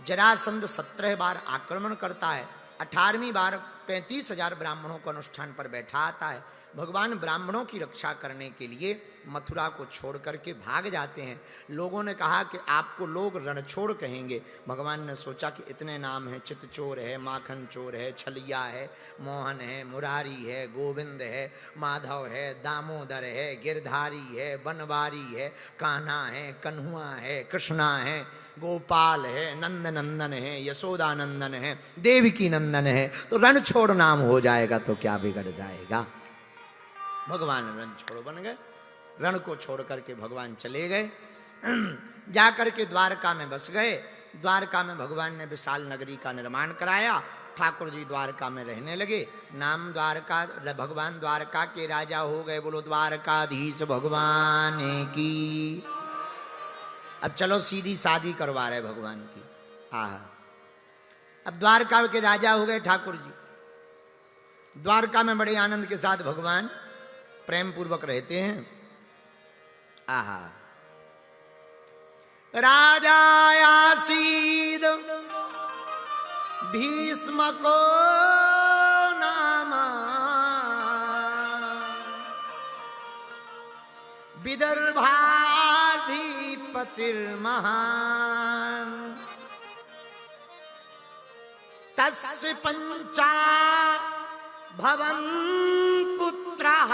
जरासंध 17 बार आक्रमण करता है, 18वीं बार 35,000 ब्राह्मणों को अनुष्ठान पर बैठा आता है। भगवान ब्राह्मणों की रक्षा करने के लिए मथुरा को छोड़ करके भाग जाते हैं। लोगों ने कहा कि आपको लोग रणछोड़ कहेंगे। भगवान ने सोचा कि इतने नाम हैं, चितचोर है, माखन चोर है, छलिया है, मोहन है, मुरारी है, गोविंद है, माधव है, दामोदर है, गिरधारी है, बनवारी है, कान्हा है, कन्हुआ है, कृष्णा है, गोपाल है, नंद नंदन है, यशोदानंदन है, देवकी नंदन है। तो रणछोड़ नाम हो जाएगा तो क्या बिगड़ जाएगा। भगवान रणछोड़ बन गए। रण को छोड़ करके भगवान चले गए, जाकर के द्वारका में बस गए। द्वारका में भगवान ने विशाल नगरी का निर्माण कराया। ठाकुर जी द्वारका में रहने लगे। नाम द्वारका, भगवान द्वारका के राजा हो गए। बोलो द्वारकाधीश भगवान की। अब चलो सीधी शादी करवा रहे भगवान की। हाँ, अब द्वारका के राजा हो गए ठाकुर जी। द्वारका में बड़े आनंद के साथ भगवान प्रेम पूर्वक रहते हैं। आहा, राजा आसीद भीष्म को नामा, विदर्भाधिपतिर्महान्, तस्य पंचा भवन पुत्रः,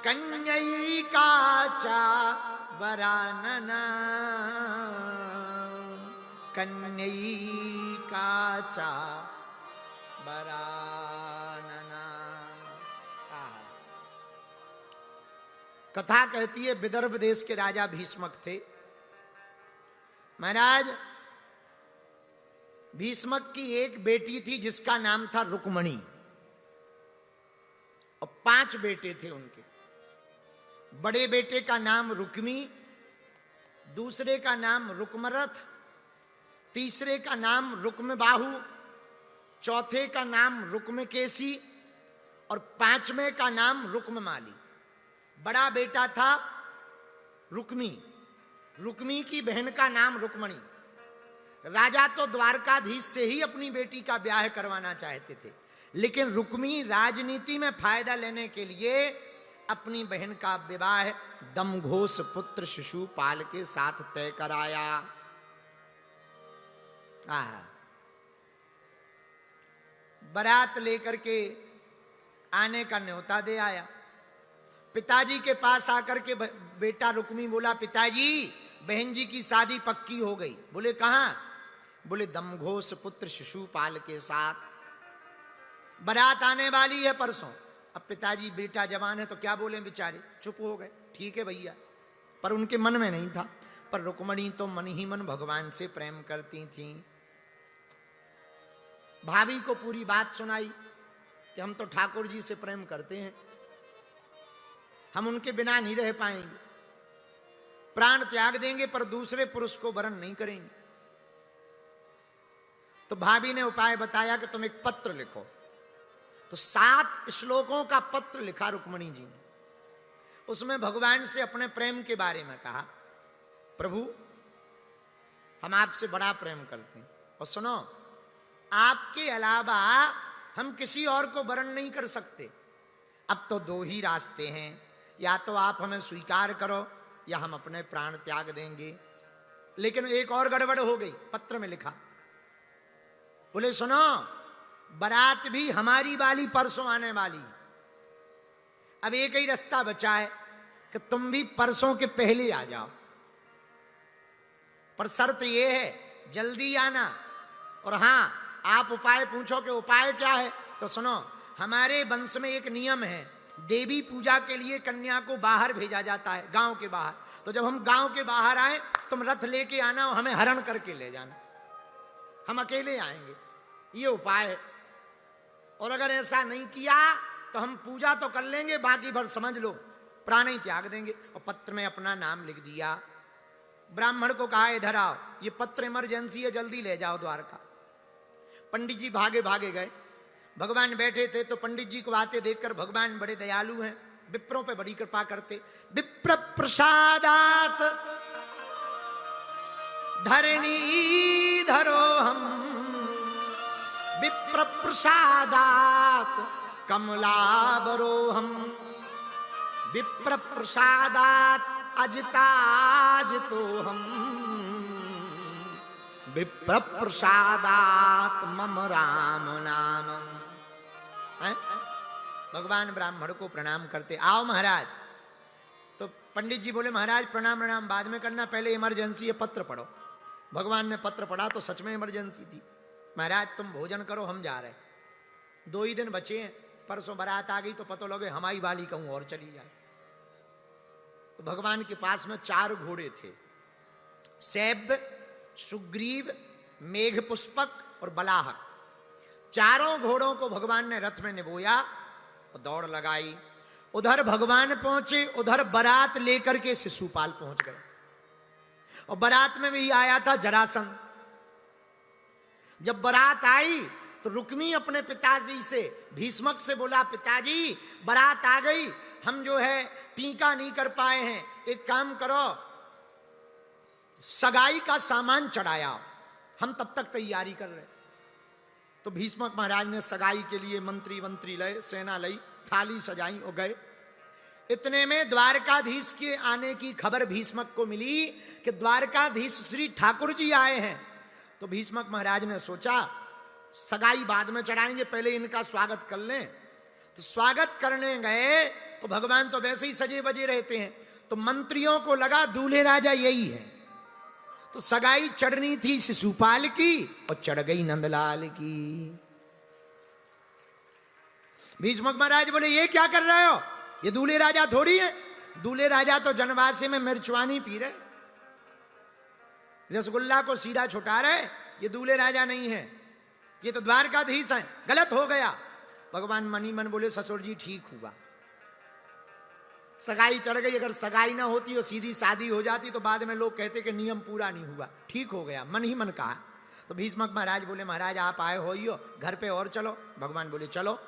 कन्यैका च वरानना, कन्यैका च वरानना। कथा कहती है विदर्भ देश के राजा भीष्मक थे। महाराज, भीष्मक की एक बेटी थी जिसका नाम था रुक्मणी, और 5 बेटे थे उनके। बड़े बेटे का नाम रुक्मी, दूसरे का नाम रुक्मरथ, तीसरे का नाम रुक्मबाहु, चौथे का नाम रुक्मकेशी और 5वें का नाम रुक्ममाली। बड़ा बेटा था रुक्मी, रुक्मी की बहन का नाम रुक्मणी। राजा तो द्वारकाधीश से ही अपनी बेटी का ब्याह करवाना चाहते थे, लेकिन रुक्मी राजनीति में फायदा लेने के लिए अपनी बहन का विवाह दमघोष पुत्र शिशुपाल के साथ तय कराया। बारात लेकर के आने का न्योता दे आया। पिताजी के पास आकर के बेटा रुक्मी बोला, पिताजी बहन जी की शादी पक्की हो गई। बोले कहां? बोले दमघोष पुत्र शिशुपाल के साथ, बारात आने वाली है परसों। अब पिताजी, बेटा जवान है तो क्या बोले बेचारे, चुप हो गए। ठीक है भैया, पर उनके मन में नहीं था। पर रुक्मणी तो मन ही मन भगवान से प्रेम करती थी। भाभी को पूरी बात सुनाई कि हम तो ठाकुर जी से प्रेम करते हैं, हम उनके बिना नहीं रह पाएंगे, प्राण त्याग देंगे पर दूसरे पुरुष को वरण नहीं करेंगे। तो भाभी ने उपाय बताया कि तुम एक पत्र लिखो। तो 7 श्लोकों का पत्र लिखा रुक्मणी जी ने। उसमें भगवान से अपने प्रेम के बारे में कहा, प्रभु हम आपसे बड़ा प्रेम करते हैं, और सुनो, आपके अलावा हम किसी और को वरण नहीं कर सकते। अब तो 2 ही रास्ते हैं, या तो आप हमें स्वीकार करो या हम अपने प्राण त्याग देंगे। लेकिन एक और गड़बड़ हो गई, पत्र में लिखा। बोले सुनो, बारात भी हमारी वाली परसों आने वाली, अब एक ही रास्ता बचा है कि तुम भी परसों के पहले आ जाओ, पर शर्त यह है जल्दी आना। और हां, आप उपाय पूछो कि उपाय क्या है, तो सुनो, हमारे वंश में एक नियम है, देवी पूजा के लिए कन्या को बाहर भेजा जाता है, गांव के बाहर। तो जब हम गांव के बाहर आए, तुम रथ लेके आना और हमें हरण करके ले जाना, हम अकेले आएंगे, ये उपाय है। और अगर ऐसा नहीं किया तो हम पूजा तो कर लेंगे, बाकी भर समझ लो प्राण ही त्याग देंगे। और पत्र में अपना नाम लिख दिया। ब्राह्मण को कहा, इधर आओ, ये पत्र इमरजेंसी है, जल्दी ले जाओ द्वारका। पंडित जी भागे भागे गए। भगवान बैठे थे तो पंडित जी को आते देखकर भगवान बड़े दयालु हैं, विप्रों पे बड़ी कृपा करते। विप्र प्रसादात धरणी धरो हम विप्र प्रसादात कमलाबरो हम विप्र प्रसादात अजताज तो हम विप्र प्रसादात मम राम नाम। भगवान ब्राह्मण को प्रणाम करते, आओ महाराज। तो पंडित जी बोले महाराज प्रणाम प्रणाम बाद में करना, पहले इमरजेंसी है, पत्र पढ़ो। भगवान ने पत्र पढ़ा तो सच में इमरजेंसी थी। महाराज तुम भोजन करो, हम जा रहे, 2 ही दिन बचे हैं, परसों बारात आ गई तो पता लगे हमारी वाली कहूं और चली जाए। तो भगवान के पास में 4 घोड़े थे, सैब, सुग्रीव, मेघ पुष्पक और बलाहक। 4 घोड़ों को भगवान ने रथ में निबोया और दौड़ लगाई। उधर भगवान पहुंचे, उधर बारात लेकर के शिशुपाल पहुंच गए। और बारात में भी आया था जरासंध। जब बारात आई तो रुक्मी अपने पिताजी से, भीष्मक से बोला पिताजी बारात आ गई, हम जो है टीका नहीं कर पाए हैं, एक काम करो सगाई का सामान चढ़ाया, हम तब तक तैयारी कर रहे। तो भीष्मक महाराज ने सगाई के लिए मंत्री लए, सेना लई, थाली सजाई और गए। इतने में द्वारकाधीश के आने की खबर भीष्मक को मिली कि द्वारकाधीश श्री ठाकुर जी आए हैं। तो भीष्मक महाराज ने सोचा सगाई बाद में चढ़ाएंगे, पहले इनका स्वागत कर लें। तो स्वागत करने गए तो भगवान तो वैसे ही सजे बजे रहते हैं, तो मंत्रियों को लगा दूल्हे राजा यही है। तो सगाई चढ़नी थी शिशुपाल की और चढ़ गई नंदलाल की। भीष्मक महाराज बोले ये क्या कर रहे हो, ये दूल्हे राजा थोड़ी है। दूल्हे राजा तो जनवासे में मिर्चवानी पी रहे, रसगुल्ला को सीधा छुटा रहे, ये दूल्हे राजा नहीं है, ये तो द्वारकाधीश हैं, गलत हो गया। भगवान मनी मन बोले ससुर जी ठीक हुआ, सगाई चढ़ गई, अगर सगाई ना होती और सीधी शादी हो जाती तो बाद में लोग कहते कि नियम पूरा नहीं हुआ, ठीक हो गया, मन ही मन कहा। तो भीष्मक महाराज बोले महाराज आप आए हो ही हो, घर पे और चलो। भगवान बोले चलो।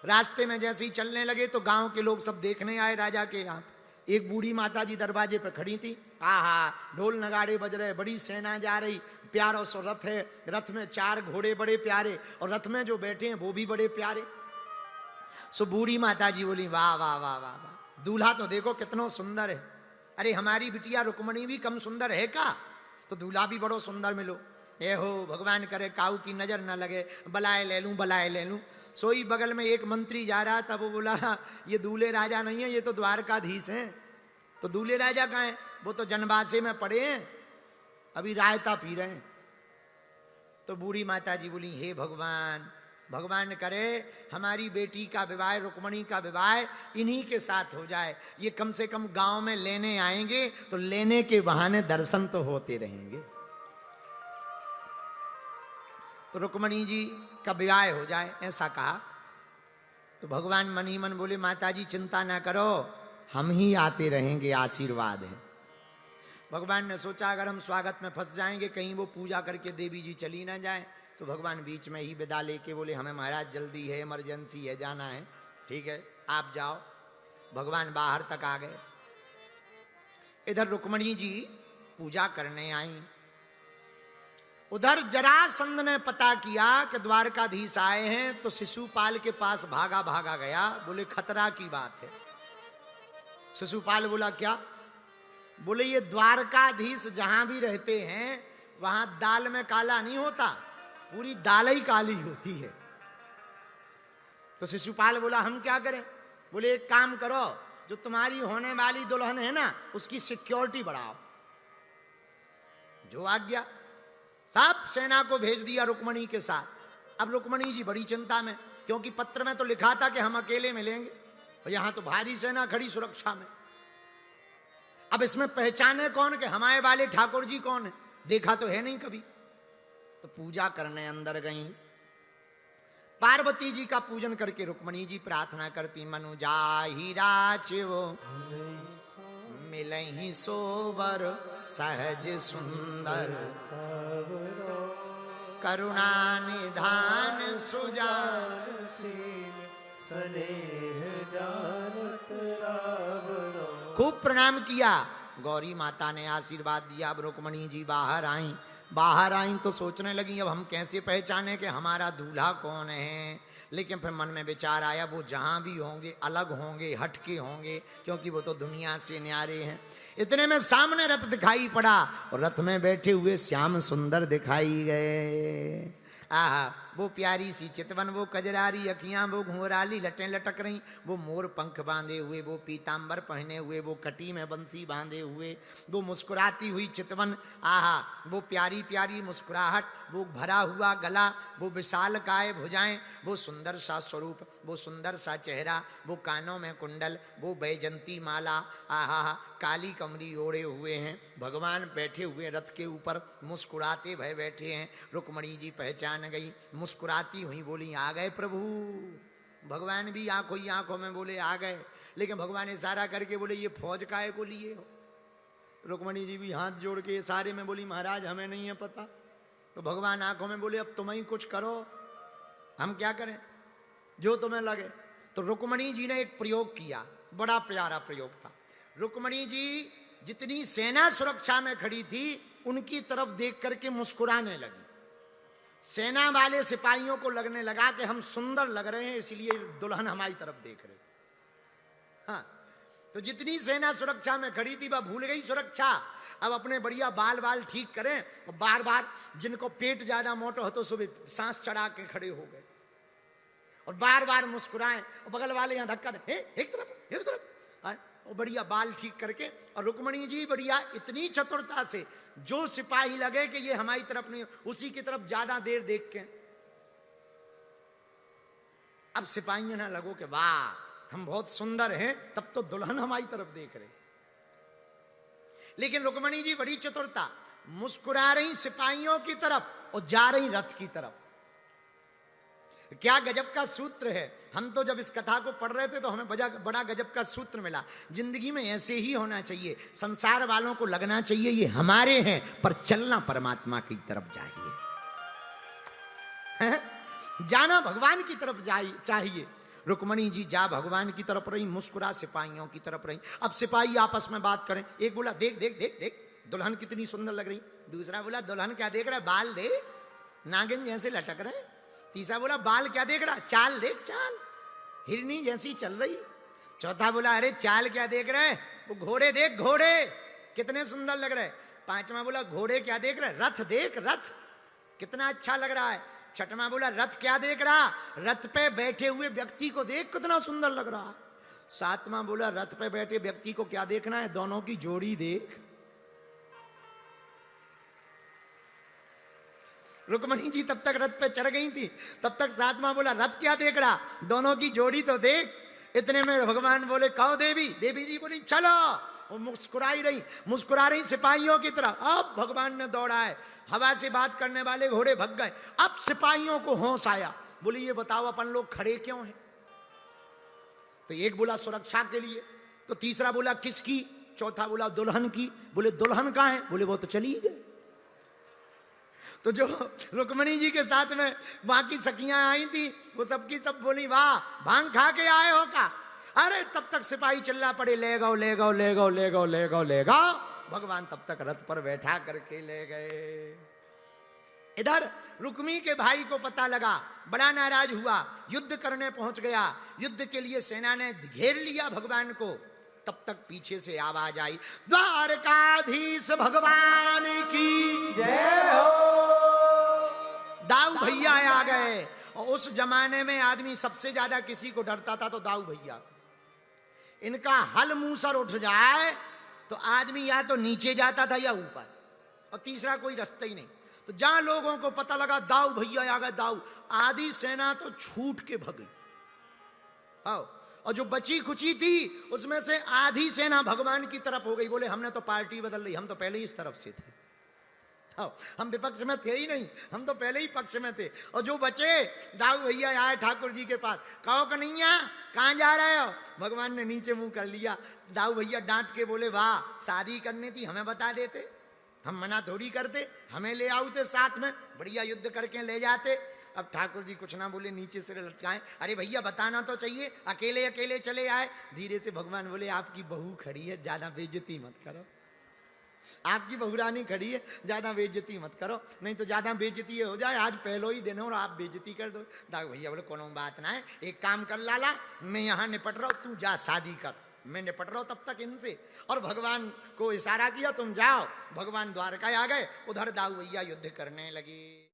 रास्ते में जैसे ही चलने लगे तो गांव के लोग सब देखने आए राजा के यहाँ। एक बूढ़ी माता जी दरवाजे पर खड़ी थी, आहा ढोल नगाड़े बज रहे, बड़ी सेना जा रही, प्यारा सो रथ है, रथ में 4 घोड़े बड़े प्यारे और रथ में जो बैठे हैं वो भी बड़े प्यारे। सो बूढ़ी माता जी बोली वाह वाह वाह वाह वाह, दूल्हा तो देखो कितना सुंदर है। अरे हमारी बिटिया रुक्मणी भी कम सुंदर है का, तो दूल्हा भी बड़ो सुंदर मिलो। ये हो भगवान करे काऊ की नजर न लगे, बलाए ले लूं बलाए ले लूं। सोई बगल में एक मंत्री जा रहा था, वो बोला ये दूल्हे राजा नहीं है, ये तो द्वारकाधीश हैं। तो दूल्हे राजा कहाँ हैं, वो तो जनवासे में पड़े हैं, अभी रायता पी रहे हैं। तो बूढ़ी माता जी बोली हे भगवान, भगवान करे हमारी बेटी का विवाह, रुक्मणी का विवाह इन्हीं के साथ हो जाए, ये कम से कम गांव में लेने आएंगे तो लेने के बहाने दर्शन तो होते रहेंगे, तो रुक्मणी जी का विवाह हो जाए, ऐसा कहा। तो भगवान मन ही मन बोले माता जी चिंता ना करो, हम ही आते रहेंगे, आशीर्वाद है। भगवान ने सोचा अगर हम स्वागत में फंस जाएंगे, कहीं वो पूजा करके देवी जी चली ना जाए, तो भगवान बीच में ही विदा लेके बोले हमें महाराज जल्दी है, इमरजेंसी है, जाना है, ठीक है आप जाओ। भगवान बाहर तक आ गए। इधर रुक्मणी जी पूजा करने आई, उधर जरासंध ने पता किया कि द्वारकाधीश आए हैं, तो शिशुपाल के पास भागा भागा गया, बोले खतरा की बात है। शिशुपाल बोला क्या, बोले ये द्वारकाधीश जहां भी रहते हैं वहां दाल में काला नहीं होता, पूरी दाल ही काली होती है। तो शिशुपाल बोला हम क्या करें, बोले एक काम करो, जो तुम्हारी होने वाली दुल्हन है ना उसकी सिक्योरिटी बढ़ाओ। जो आज्ञा, सब सेना को भेज दिया रुक्मणी के साथ। अब रुक्मणी जी बड़ी चिंता में, क्योंकि पत्र में तो लिखा था कि हम अकेले मिलेंगे, और यहां तो भारी सेना खड़ी सुरक्षा में। अब इसमें पहचाने कौन कि हमारे वाले ठाकुर जी कौन है, देखा तो है नहीं कभी। तो पूजा करने अंदर गई, पार्वती जी का पूजन करके रुक्मणी जी प्रार्थना करती, मनु जाहि राचिव मिलहि सोबर सहज सुंदर, करुणा निधान सुजान खूब प्रणाम किया। गौरी माता ने आशीर्वाद दिया। अब रुक्मणी जी बाहर आई, बाहर आई तो सोचने लगी अब हम कैसे पहचाने कि हमारा दूल्हा कौन है। लेकिन फिर मन में विचार आया वो जहां भी होंगे अलग होंगे, हटके होंगे, क्योंकि वो तो दुनिया से न्यारे हैं। इतने में सामने रथ दिखाई पड़ा और रथ में बैठे हुए श्याम सुंदर दिखाई गए। आहा, वो प्यारी सी चितवन, वो कजरारी अखियां, वो घुंघराली लटें लटक रही, वो मोर पंख बांधे हुए, वो पीतांबर पहने हुए, वो कटी में बंसी बांधे हुए, वो मुस्कुराती हुई चितवन। आहा, वो प्यारी प्यारी मुस्कुराहट, वो भरा हुआ गला, वो विशाल काय भुजाएं, वो सुंदर सा स्वरूप, वो सुंदर सा चेहरा, वो कानों में कुंडल, वो बैजंती माला। आहा, काली कमरी ओढ़े हुए हैं। भगवान बैठे हुए रथ के ऊपर मुस्कुराते भय बैठे हैं। रुक्मणी जी पहचान गई, मुस्कुराती हुई बोली आ गए प्रभु। भगवान भी आंखों ही आंखों में बोले आ गए। लेकिन भगवान इशारा करके बोले ये फौज काहे को लिए हो। रुक्मणी जी भी हाथ जोड़ के इशारे में बोली महाराज हमें नहीं है पता। तो भगवान आंखों में बोले अब तुम ही कुछ करो, हम क्या करें, जो तुम्हें लगे। तो रुक्मणी जी ने एक प्रयोग किया, बड़ा प्यारा प्रयोग था। रुक्मणी जी जितनी सेना सुरक्षा में खड़ी थी उनकी तरफ देख करके मुस्कुराने लगी। सेना वाले सिपाहियों को लगने लगा कि हम सुंदर लग रहे हैं, इसलिए दुल्हन हमारी तरफ देख रहे। हाँ, तो जितनी सेना सुरक्षा में खड़ी थी वह भूल गई सुरक्षा। अब अपने बढ़िया बाल बाल ठीक करें और बार बार जिनको पेट ज्यादा मोटा हो तो सुबह सांस चढ़ा के खड़े हो गए और बार बार मुस्कुराएं और बगल वाले यहाँ धक्का दे, एक तरफ और बढ़िया बाल ठीक करके। और रुक्मणी जी बढ़िया इतनी चतुरता से जो सिपाही लगे कि ये हमारी तरफ नहीं, उसी की तरफ ज्यादा देर देख के अब सिपाही ना लगो कि वाह हम बहुत सुंदर हैं, तब तो दुल्हन हमारी तरफ देख रहे। लेकिन रुक्मणी जी बड़ी चतुरता, मुस्कुरा रही सिपाहियों की तरफ और जा रही रथ की तरफ। क्या गजब का सूत्र है। हम तो जब इस कथा को पढ़ रहे थे तो हमें बड़ा गजब का सूत्र मिला। जिंदगी में ऐसे ही होना चाहिए। संसार वालों को लगना चाहिए ये हमारे हैं, पर चलना परमात्मा की तरफ चाहिए, जाना भगवान की तरफ चाहिए। रुक्मणी जी जा भगवान की तरफ रही, मुस्कुरा सिपाहियों की तरफ रही। अब सिपाही आपस में बात करें, एक बोला देख देख देख देख दुल्हन कितनी सुंदर लग रही, दूसरा बोला दुल्हन क्या देख रहा है, बाल दे नागिन जैसे लटक रहे, तीसरा बोला बाल क्या देख रहा, चाल देख चाल हिरनी जैसी चल रही, चौथा बोला अरे चाल क्या देख रहे, वो घोड़े देख घोड़े कितने सुंदर लग रहे, पांचवा बोला घोड़े क्या देख रहे, रथ देख रथ कितना अच्छा लग रहा है, छठवां बोला रथ क्या देख रहा, रथ पे बैठे हुए व्यक्ति को देख कितना सुंदर लग रहा है, सातवां बोला रथ पे बैठे व्यक्ति को क्या देखना है, दोनों की जोड़ी देख। रुक्मणी जी तब तक रथ पे चढ़ गई थी, तब तक सातवां बोला रथ क्या देख रहा, दोनों की जोड़ी तो देख। इतने में भगवान बोले कहो देवी, देवी जी बोली चलो। वो मुस्कुरा रही सिपाहियों की तरफ। अब भगवान ने दौड़ा है, हवा से बात करने वाले घोड़े भग गए। अब सिपाहियों को होश आया, बोले ये बताओ अपन लोग खड़े क्यों हैं। तो एक बोला सुरक्षा के लिए, तो तीसरा बोला किसकी, चौथा बोला दुल्हन की। बोले दुल्हन कहाँ है, बोले वो तो चली गई। तो जो रुक्मणी जी के साथ में बाकी सखियां आई थी वो सबकी सब बोली वाह भांग खा के आए हो का। अरे तब तक सिपाही चिल्ला पड़े ले गो ले गो ले गो ले गो ले गो ले गो। भगवान तब तक रथ पर बैठा करके ले गए। इधर रुक्मी के भाई को पता लगा, बड़ा नाराज हुआ, युद्ध करने पहुंच गया। युद्ध के लिए सेना ने घेर लिया भगवान को। तब तक पीछे से आवाज आई द्वारकाधीश भगवान की जय हो। दाऊ भैया आ गए। और उस जमाने में आदमी सबसे ज्यादा किसी को डरता था तो दाऊ भैया। इनका हल मूसर उठ जाए तो आदमी या तो नीचे जाता था या ऊपर, और तीसरा कोई रास्ता ही नहीं। तो जहां लोगों को पता लगा दाऊ भैया आ गए, दाऊ आधी सेना तो छूट के भगी। और जो बची खुची थी उसमें से आधी सेना भगवान की तरफ हो गई। बोले हमने तो पार्टी बदल ली, हम तो पहले ही इस तरफ से थे, हम विपक्ष में थे ही नहीं, हम तो पहले ही पक्ष में थे। और जो बचे दाऊ भैया आए ठाकुर जी के पास, कहो कन्हैया कहाँ जा रहे हो। भगवान ने नीचे मुंह कर लिया। दाऊ भैया डांट के बोले वाह शादी करनी थी हमें बता देते, हम मना थोड़ी करते, हमें ले आते साथ में, बढ़िया युद्ध करके ले जाते। अब ठाकुर जी कुछ ना बोले, नीचे से लटकाए, अरे भैया बताना तो चाहिए, अकेले अकेले चले आए। धीरे से भगवान बोले आपकी बहू खड़ी है, ज्यादा बेइज्जती मत करो। आपकी बहुरानी खड़ी है, ज्यादा बेइज्जती मत करो, नहीं तो ज्यादा बेइज्जती हो जाए, आज पहलो ही दिन है और आप बेइज्जती कर दो। दाऊ भैया बोले कोनो बात ना है, एक काम कर लाला, मैं यहाँ निपट रहा हूँ, तू जा शादी कर, मैं निपट रहा हूँ तब तक इनसे। और भगवान को इशारा किया, तुम जाओ। भगवान द्वारका आ गए, उधर दाऊ भैया युद्ध करने लगे।